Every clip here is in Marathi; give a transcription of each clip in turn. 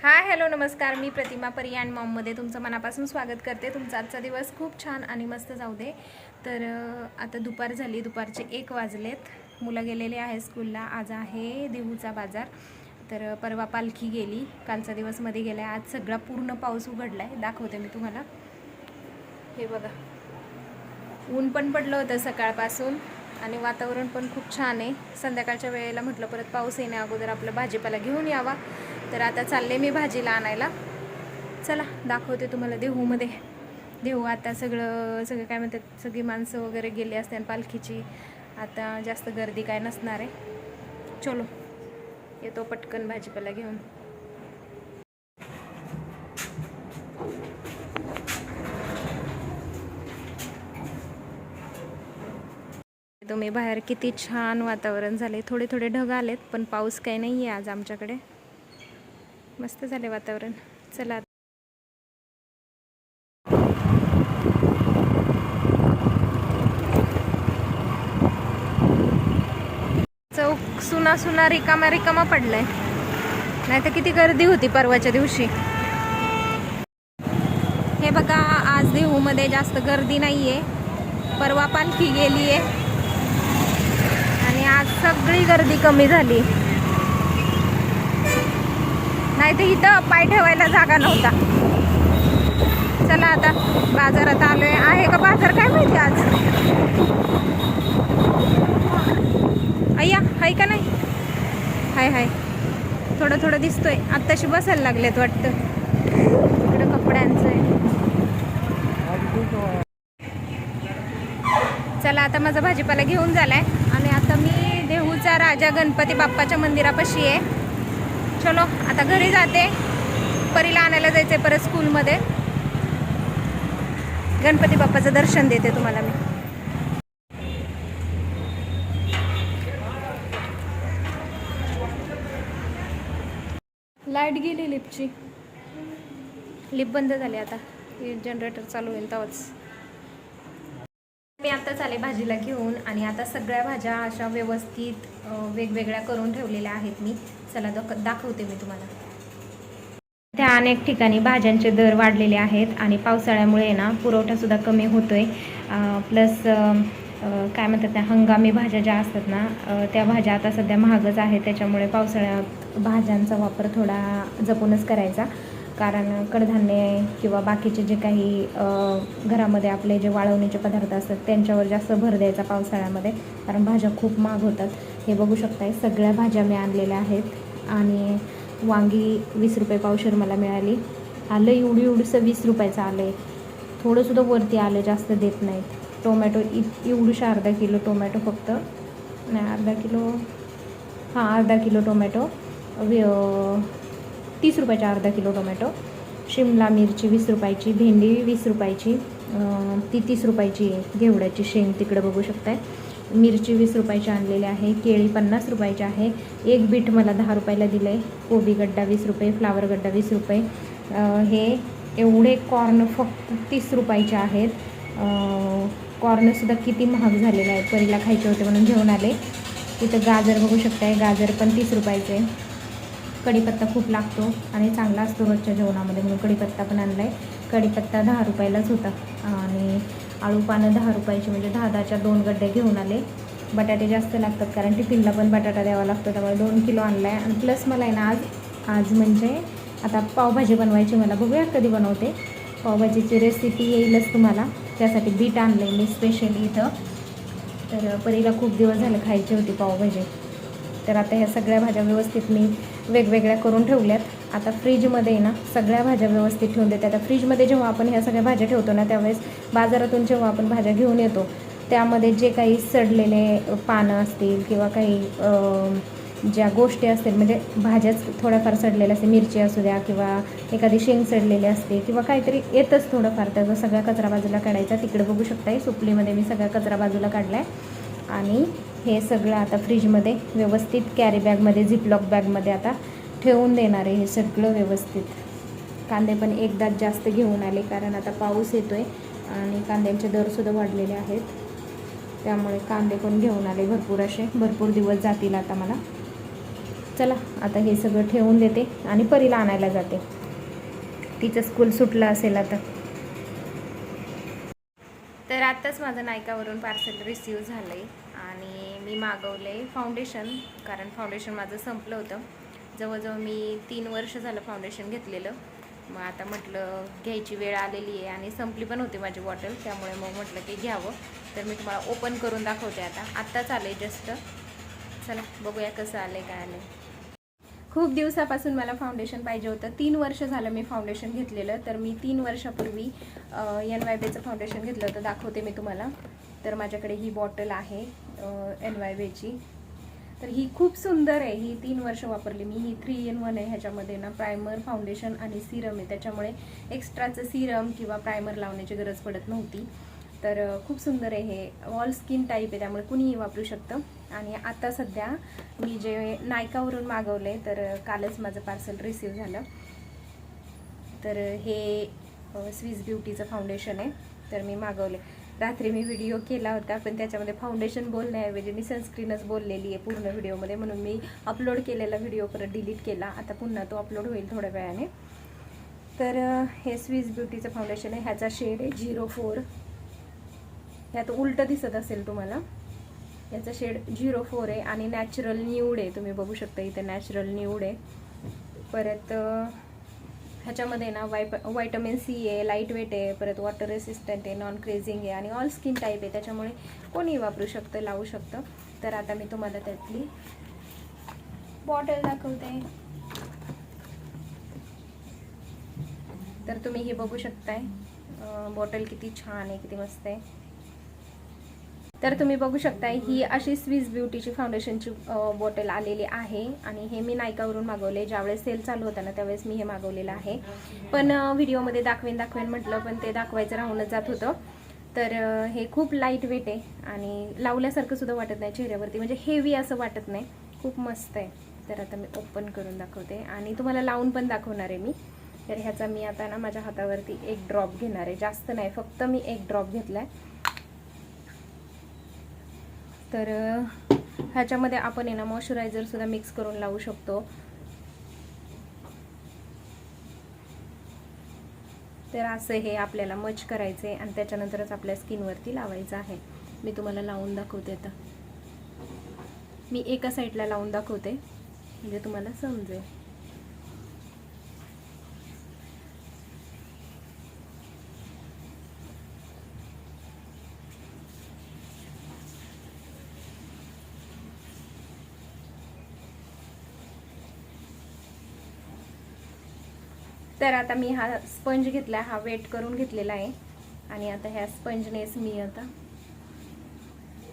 हाय हॅलो नमस्कार, मी प्रतिमा परी अँड मॉममध्ये तुमचं मनापासून स्वागत करते. तुमचा आजचा दिवस खूप छान आणि मस्त जाऊ दे. तर आता दुपार झाली, दुपारचे 1 वाजलेत. मुलं गेलेले आहे स्कूलला. आज आहे देहूचा बाजार. तर परवा पालखी गेली, कालचा दिवस मध्ये गेला. आज सगळा पूर्ण पाऊस उघडला आहे. दाखवते मी तुम्हाला. हे बघा, ऊन पण पडलं होतं सकाळपासून आणि वातावरण पण खूप छान आहे. संध्याकाळच्या वेळेला म्हटलं परत पाऊस येण्या अगोदर आपलं भाजीपाला घेऊन यावा. तर आता चालले मी भाजीला आणायला. चला दाखवते तुम्हाला देहूमध्ये. देहू आता सगळं काय म्हणतात, सगळी माणसं वगैरे गेली असते आणि पालखीची आता जास्त गर्दी काय नसणार आहे. चलो येतो पटकन भाजीपाला घेऊन. तुम्ही बाहेर किती छान वातावरण झाले. थोडे थोडे ढग आलेत पण पाऊस काही नाही आहे आज आमच्याकडे. मस्त झाले वातावरण. चला चौक सुना सुना रिकामा रिकामा पडलाय. नाही तर किती गर्दी होती परवाच्या दिवशी. हे बघा, आज देहूमध्ये जास्त गर्दी नाहीये. परवा पालखी गेली आहे आणि आज सगळी गर्दी कमी झाली. नाही तर इथं पाय ठेवायला जागा नव्हता. चला आता बाजारात आलोय. आहे का बाजार काय माहिती आज. अय्या हाय का नाही. हाय हाय, थोडं थोडं दिसतोय. आत्ताशी बसायला लागलेत वाटतं. इकडं कपड्यांचं आहे. चला आता माझा भाजीपाला घेऊन झालाय आणि आता मी देहूचा राजा गणपती बाप्पाच्या मंदिरापाशी आहे. चलो आता घरी जाते. परीला आणायला जायचंय परत स्कूलमध्ये. गणपती बाप्पाचं दर्शन देते तुम्हाला मी. लाईट गेली लिफ्टची. लिफ्ट बंद झाली आता. जनरेटर चालू होईल तेव्हाच. मी आत्ताच आले भाजीला घेऊन आणि आता सगळ्या भाज्या अशा व्यवस्थित वेगवेगळ्या करून ठेवलेल्या आहेत मी. चला दाखवते मी तुम्हाला. त्या अनेक ठिकाणी भाज्यांचे दर वाढलेले आहेत आणि पावसाळ्यामुळे ना पुरवठासुद्धा कमी होतोय. प्लस काय म्हणतात, त्या हंगामी भाज्या ज्या असतात ना, त्या भाज्या आता सध्या महागच आहेत. त्याच्यामुळे पावसाळ्यात भाज्यांचा वापर थोडा जपूनच करायचा. कारण कडधान्य किंवा बाकीचे जे काही घरामध्ये आपले जे वाळवणीचे पदार्थ असतात त्यांच्यावर जास्त भर द्यायचा पावसाळ्यामध्ये, कारण भाज्या खूप महाग होतात. हे बघू शकताय, सगळ्या भाज्या मी आणलेल्या आहेत. आणि वांगी 20 रुपये पावशेर मला मिळाली. आलं एवढंसं 20 रुपयाचं आलं आहे. थोडंसुद्धा वरती आलं, जास्त देत नाहीत. टोमॅटो एवढूशा अर्धा किलो टोमॅटो, फक्त नाही अर्धा किलो, हां अर्धा किलो टोमॅटो 30 रुपयाची अर्धा किलो टोमॅटो. शिमला मिरची 20 रुपयाची, भेंडी 20 रुपयाची, ती 30 रुपयाची आहे. घेवड्याची शेंग तिकडे बघू शकताय. मिरची 20 रुपयाची आणलेली आहे. केळी 50 रुपयाची आहे. एक बीट मला 10 रुपयाला दिलं आहे. कोबी गड्डा 20 रुपये, फ्लावर गड्डा 20 रुपये. हे एवढे कॉर्न फक्त 30 रुपयाचे आहेत. कॉर्नसुद्धा किती महाग झालेले आहेत. परीला खायचे होते म्हणून घेऊन आले. तिथं गाजर बघू शकताय, गाजर पण 30 रुपयाचे. कढीपत्ता खूप लागतो आणि चांगला असतो रोजच्या जेवणामध्ये म्हणून कढीपत्ता पण आणला आहे. कढीपत्ता 10 रुपयालाच होता. आणि आळू पानं 10 रुपयाची, म्हणजे 10च्या 2 गड्डे घेऊन आले. बटाटे जास्त लागतात कारण टिफिनला पण बटाटा द्यावा लागतो, त्यामुळे 2 किलो आणला आहे. आणि प्लस मला आहे ना आज म्हणजे आता पावभाजी बनवायची. मला बघूया कधी बनवते. पावभाजीची रेसिपी येईलच तुम्हाला. त्यासाठी बीट आणले मी स्पेशली इथं. तर परीला खूप दिवस झाले खायची होती पावभाजी. तर आता ह्या सगळ्या भाज्या व्यवस्थित मी वेगवेगळ्या करून ठेवल्यात. आता फ्रीजमध्ये ना सगळ्या भाज्या व्यवस्थित ठेवून देते. आता फ्रीजमध्ये जेव्हा आपण ह्या सगळ्या भाज्या ठेवतो ना, त्यावेळेस बाजारातून जेव्हा आपण भाज्या घेऊन येतो त्यामध्ये जे काही सडलेले पानं असतील किंवा काही ज्या गोष्टी असतील, म्हणजे भाज्याच थोड्याफार सडलेल्या असते, मिरची असू द्या किंवा एखादी शेंग सडलेली असते किंवा काहीतरी येतच थोडंफार, त्याचा सगळा कचरा बाजूला काढायचा. तिकडे बघू शकताय सुपलीमध्ये मी सगळा कचरा बाजूला काढला आहे. आणि हे सगळं आता फ्रीजमध्ये व्यवस्थित कॅरी बॅगमध्ये, झिपलॉक बॅगमध्ये आता ठेवून देणार आहे हे सगळं व्यवस्थित. कांदे पण एकदाच जास्त घेऊन आले कारण आता पाऊस येतो आहे आणि कांद्यांचे दरसुद्धा वाढलेले आहेत. त्यामुळे कांदे पण घेऊन आले भरपूर, असे भरपूर दिवस जातील आता मला. चला आता हे सगळं ठेवून देते आणि परीला आणायला जाते. तिचं स्कूल सुटलं असेल आता. तर आत्ताच माझं नायकावरून पार्सल रिसीव झालं आहे आणि मी मागवलं आहे फाउंडेशन, कारण फाउंडेशन माझं संपलं होतं. जवळजवळ मी 3 वर्ष झालं फाउंडेशन घेतलेलं. मग आता म्हटलं घ्यायची वेळ आलेली आहे आणि संपली पण होती माझी बॉटल, त्यामुळे मग म्हटलं की घ्यावं. तर मी तुम्हाला ओपन करून दाखवते. आत्ताच आलं आहे जस्ट. चला बघूया कसं आलं आहे, काय आलं आहे. खूप दिवसापासून मला फाउंडेशन पाहिजे होतं. 3 वर्ष झालं मी फाउंडेशन घेतलेलं. तर मी 3 वर्षापूर्वी NYBचं फाउंडेशन घेतलं होतं, दाखवते मी तुम्हाला. तर माझ्याकडे ही बॉटल आहे NYBची. तर ही खूप सुंदर आहे. ही 3 वर्ष वापरली मी. ही 3 in 1 आहे. ह्याच्यामध्ये ना प्रायमर, फाउंडेशन आणि सिरम आहे, त्याच्यामुळे एक्स्ट्राचं सिरम किंवा प्रायमर लावण्याची गरज पडत नव्हती. तर खूप सुंदर आहे. हे ऑल स्किन टाईप आहे, त्यामुळे कुणीही वापरू शकतं. आणि आता सध्या मी जे नायकावरून मागवले, तर कालच माझं पार्सल रिसीव झालं. तर हे स्विस ब्युटीचं फाउंडेशन आहे. तर मी मागवले. रात्री मी व्हिडिओ केला होता, पण त्याच्यामध्ये फाउंडेशन बोलण्याऐवजी मी सनस्क्रीनच बोललेली आहे पूर्ण व्हिडिओमध्ये, म्हणून मी अपलोड केलेला व्हिडिओ परत डिलीट केला. आता पुन्हा तो अपलोड होईल थोड्या वेळाने. तर हे स्विस ब्युटीचं फाउंडेशन आहे. ह्याचा शेड आहे 04. ह्यात उलटं दिसत असेल तुम्हाला. याचा शेड 04 आहे आणि नॅचरल न्यूड आहे. तुम्ही बघू शकता इथं नॅचरल न्यूड आहे. परत ह्याच्यामध्ये ना व्हायटमिन C आहे, लाईट वेट आहे, परत वॉटर रेसिस्टंट आहे, नॉन क्रेझिंग आहे आणि ऑल स्किन टाईप आहे, त्याच्यामुळे कोणीही वापरू शकतं, लावू शकतं. तर आता मी तुम्हाला त्यातली बॉटल दाखवते. तर तुम्ही हे बघू शकताय बॉटल किती छान आहे, किती मस्त आहे. तर तुम्ही बघू शकताय ही अशी स्विस ब्युटीची फाउंडेशनची बॉटल आलेली आहे आणि हे मी नायकावरून मागवले. ज्यावेळेस सेल चालू होता ना त्यावेळेस मी हे मागवलेलं आहे. पण व्हिडिओमध्ये दाखवेन म्हटलं, पण ते दाखवायचं राहूनच जात होतं. तर हे खूप लाईट वेट आहे आणि लावल्यासारखं सुद्धा वाटत नाही चेहऱ्यावरती, म्हणजे हेवी असं वाटत नाही. खूप मस्त आहे. तर आता मी ओपन करून दाखवते आणि तुम्हाला लावून पण दाखवणार आहे मी. तर ह्याचा मी आता ना माझ्या हातावरती 1 ड्रॉप घेणार आहे, जास्त नाही, फक्त मी 1 ड्रॉप घेतलाय. तर ह्याच्यामध्ये आपण आहे ना मॉइश्चरायझर सुद्धा मिक्स करून लावू शकतो. तर असं हे आपल्याला मच करायचं आहे आणि त्याच्यानंतरच आपल्या स्किनवरती लावायचं आहे. मी तुम्हाला लावून दाखवते. आता मी एका साईडला लावून दाखवते म्हणजे तुम्हाला समजेल. तर आता मी हा स्पंज घेतला, हा वेट करून घेतलेला आहे आणि आता ह्या स्पंजनेस मी आता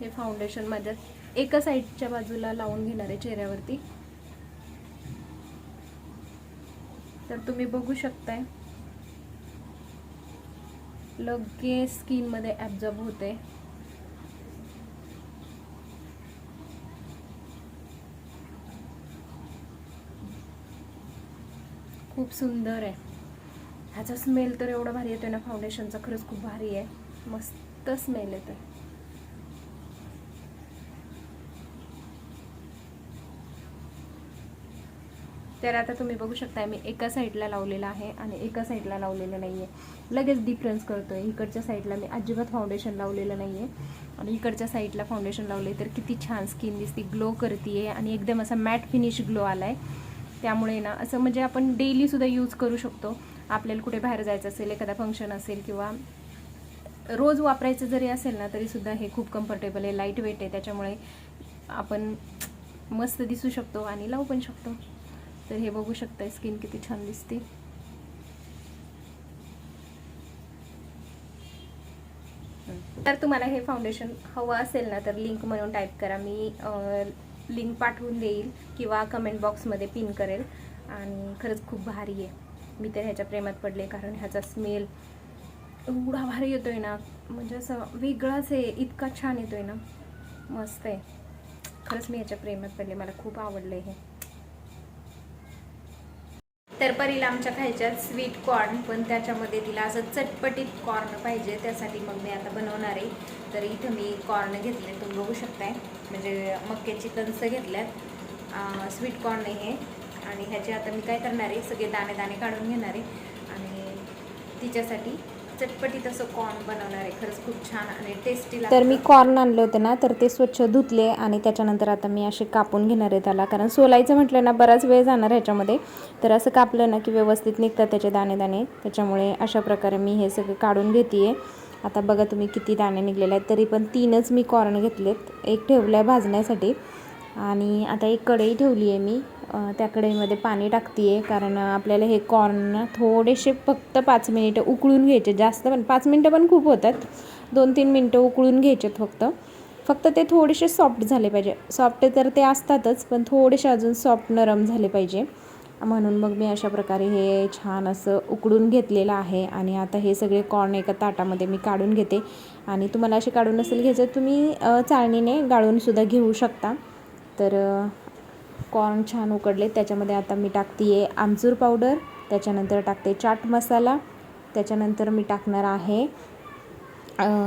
हे फाउंडेशन माझ्या एका साईडच्या बाजूला लावून घेणार आहे चेहऱ्यावरती. तर तुम्ही बघू शकताय लगेच स्किनमध्ये ॲब्झॉर्ब होते. खूप सुंदर आहे. ह्याचा स्मेल तर एवढा भारी येतोय ना फाउंडेशनचा, खरंच खूप भारी आहे, मस्त स्मेल येतोय. तर आता तुम्ही बघू शकता मी एका साईडला लावलेला आहे आणि एका साईडला लावलेलं नाही आहे. लगेच डिफरन्स कळतोय. इकडच्या साईडला मी अजिबात फाउंडेशन लावलेलं नाही आहे आणि इकडच्या साईडला फाउंडेशन लावले तर किती छान स्किन दिसते, ग्लो करते आणि एकदम असा मॅट फिनिश ग्लो आला आहे. त्यामुळे ना असं म्हणजे आपण डेलीसुद्धा यूज करू शकतो. आपल्याला कुठे बाहेर जायचं असेल, एखादा फंक्शन असेल किंवा रोज वापरायचं जरी असेल ना तरीसुद्धा हे खूप कम्फर्टेबल आहे, लाईट वेट आहे, त्याच्यामुळे आपण मस्त दिसू शकतो आणि लावू पण शकतो. तर हे बघू शकता स्किन किती छान दिसते. तर तुम्हाला हे फाउंडेशन हवं असेल ना तर लिंक म्हणून टाईप करा, मी लिंक पाठवून देईल किंवा कमेंट बॉक्समध्ये पिन करेल. आणि खरंच खूप भारी आहे. मी तर ह्याच्या प्रेमात पडले कारण ह्याचा स्मेल एवढा भारी येतोय ना, म्हणजे असं वेगळाच आहे, इतका छान येतोय ना, मस्त आहे. खरंच मी ह्याच्या प्रेमात पडले, मला खूप आवडलं हे. तर परीला आमच्या खायच्यात स्वीट कॉर्न, पण त्याच्यामध्ये तिला असं चटपटीत कॉर्न पाहिजे, त्यासाठी मग मी आता बनवणार आहे. तर इथं मी कॉर्न घेतले, तुम्ही बघू शकताय, म्हणजे मक्याची कणसं घेतल्यात स्वीट कॉर्न नाही आहे. आणि ह्याचे आता मी काय करणार आहे, सगळे दाणे दाणे काढून घेणार आहे आणि तिच्यासाठी चटपटीत असं कॉर्न बनवणार आहे. खरंच खूप छान आणि टेस्टी लागतं. तर मी कॉर्न आणले होते ना, तर ते स्वच्छ धुतले आणि त्याच्यानंतर आता मी असे कापून घेणार आहे त्याला, कारण सोलायचं म्हटलं ना बराच वेळ जाणार ह्याच्यामध्ये. तर असं कापलं ना की व्यवस्थित निघतात त्याचे दाणे दाणे. त्याच्यामुळे अशा प्रकारे मी हे सगळं काढून घेते आहे. आता बघा तुम्ही किती दाणे निघलेले आहेत. तरी पण 3च मी कॉर्न घेतलेत. एक ठेवलं आहे भाजण्यासाठी आणि आता एक कढई ठेवली आहे मी. त्या कढईमध्ये पाणी टाकते आहे, कारण आपल्याला हे कॉर्न थोडेसे फक्त 5 मिनिटं उकळून घ्यायचे. जास्त पण 5 मिनिटं पण खूप होतात. 2-3 मिनटं उकळून घ्यायचे फक्त ते थोडेसे सॉफ्ट झाले पाहिजे. सॉफ्ट तर ते असतातच, पण थोडेसे अजून सॉफ्ट नरम झाले पाहिजे. म्हणून मग मी अशा प्रकारे हे छान असं उकडून घेतलेलं आहे. आणि आता हे सगळे कॉर्न एका ताटामध्ये मी काढून घेते. आणि तुम्हाला असे काढून नसेल घ्यायचं, तुम्ही चाळणीने गाळूनसुद्धा घेऊ शकता. तर कॉर्न छान उकडले. त्याच्यामध्ये आता मी टाकते आहे आमचूर पावडर, त्याच्यानंतर टाकते चाट मसाला, त्याच्यानंतर मी टाकणार आहे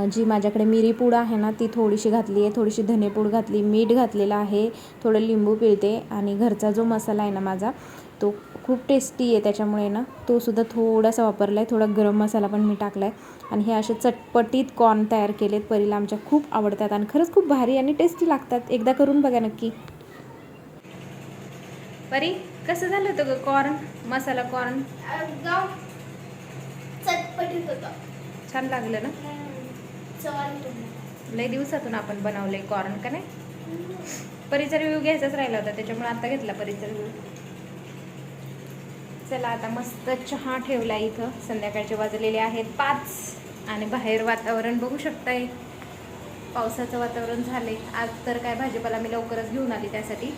जी माझ्याकडे मिरीपूड आहे ना ती थोडीशी घातली आहे, थोडीशी धनेपूड घातली, मीठ घातलेलं आहे, थोडं लिंबू पिळते. आणि घरचा जो मसाला आहे ना माझा तो खूप टेस्टी आहे, त्याच्यामुळे ना तो सुद्धा थोडासा वापरला आहे. थोडा गरम मसाला पण मी टाकला आहे. आणि हे असे चटपटीत कॉर्न तयार केलेत. परीला आमच्या खूप आवडतात आणि खरंच खूप भारी आणि टेस्टी लागतात. एकदा करून बघा नक्की. परी कसं झालं होतं ग कॉर्न, मसाला कॉर्न? चटपटीत होतं. छान लागलं ना? लई दिवसातून आपण बनवले कॉर्न का नाही? परीचा रिव्ह्यू घ्यायचाच राहिला होता, त्याच्यामुळे आता घेतला परीचा रिव्ह्यू. चला आता मस्त चहा ठेवला इथं. संध्याकाळचे वाजलेले आहेत 5 आणि बाहेर वातावरण बघू शकताय, पावसाचं वातावरण झाले. आज तर काय भाजीपाला मी लवकरच घेऊन आली त्यासाठी.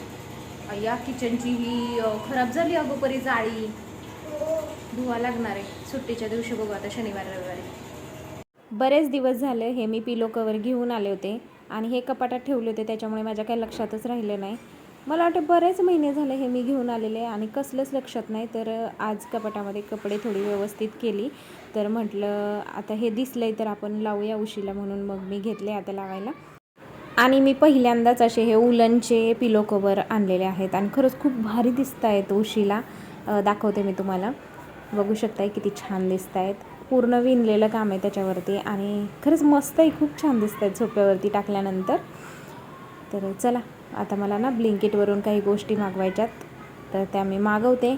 या किचनची ही खराब झाली अगो परी जाळी, धुवा लागणार आहे. सुट्टीच्या दिवशी बघू आता, शनिवार रविवारी. बरेच दिवस झाले हे मी पिलो कवर घेऊन आले होते आणि हे कपाटात ठेवले होते, त्याच्यामुळे माझ्या काही लक्षातच राहिलं नाही. मला वाटतं बरेच महिने झाले हे मी घेऊन आलेले आणि कसलंच लक्षात नाही. तर आज कपाटामध्ये कपडे थोडी व्यवस्थित केली, तर म्हटलं आता हे दिसलंय तर आपण लावूया उशीला, म्हणून मग मी घेतले आता लावायला. आणि मी पहिल्यांदाच असे हे उलनचे पिलो कवर आणलेले आहेत आणि खरंच खूप भारी दिसत आहेत उशीला. दाखवते मी तुम्हाला, बघू शकताय किती छान दिसत आहेत. पूर्ण विणलेलं काम आहे त्याच्यावरती आणि खरंच मस्त आहे, खूप छान दिसत आहेत सोप्यावरती टाकल्यानंतर. तर चला आता मला ना ब्लिंकिटवरून काही गोष्टी मागवायच्यात, तर त्या मी मागवते